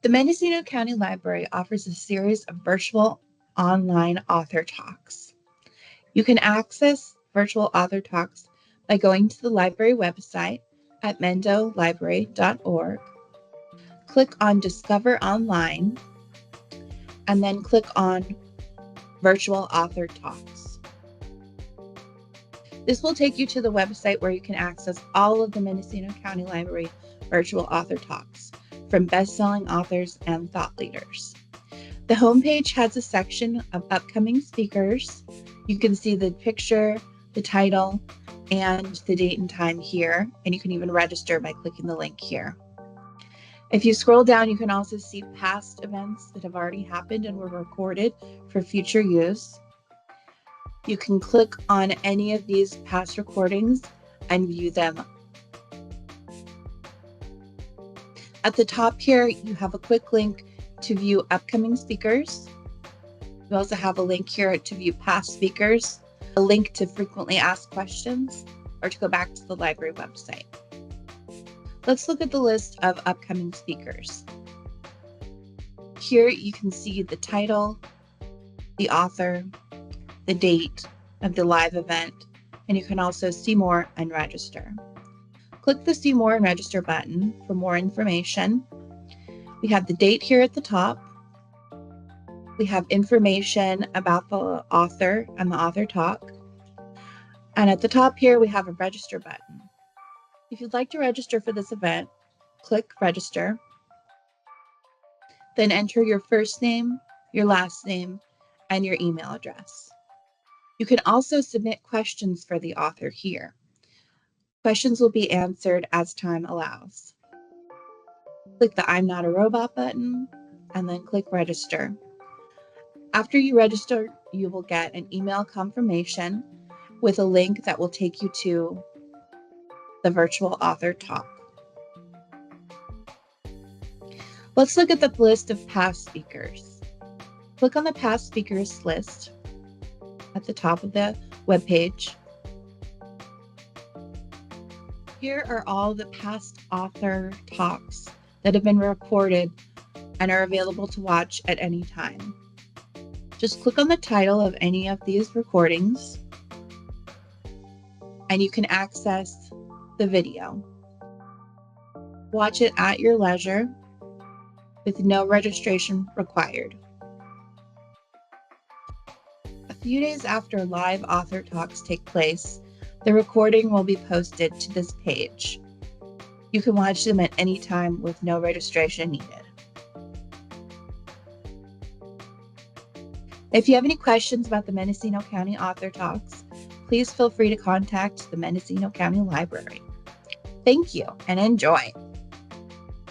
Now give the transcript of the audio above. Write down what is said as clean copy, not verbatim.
The Mendocino County Library offers a series of virtual online author talks. You can access virtual author talks by going to the library website at mendolibrary.org. Click on Discover Online, and then click on Virtual Author Talks. This will take you to the website where you can access all of the Mendocino County Library virtual author talks from best-selling authors and thought leaders. The homepage has a section of upcoming speakers. You can see the picture, the title, and the date and time here, and you can even register by clicking the link here. If you scroll down, you can also see past events that have already happened and were recorded for future use. You can click on any of these past recordings and view them. At the top here, you have a quick link to view upcoming speakers. You also have a link here to view past speakers, a link to frequently asked questions, or to go back to the library website. Let's look at the list of upcoming speakers. Here you can see the title, the author, the date of the live event, and you can also see more and register. Click the See More and Register button for more information. We have the date here at the top. We have information about the author and the author talk. And at the top here, we have a register button. If you'd like to register for this event, click Register. Then enter your first name, your last name, and your email address. You can also submit questions for the author here. Questions will be answered as time allows. Click the I'm Not a Robot button and then click Register. After you register, you will get an email confirmation with a link that will take you to the virtual author talk. Let's look at the list of past speakers. Click on the past speakers list at the top of the webpage. Here are all the past author talks that have been recorded and are available to watch at any time. Just click on the title of any of these recordings and you can access the video. Watch it at your leisure with no registration required. A few days after live author talks take place, the recording will be posted to this page. You can watch them at any time with no registration needed. If you have any questions about the Mendocino County Author Talks, please feel free to contact the Mendocino County Library. Thank you and enjoy.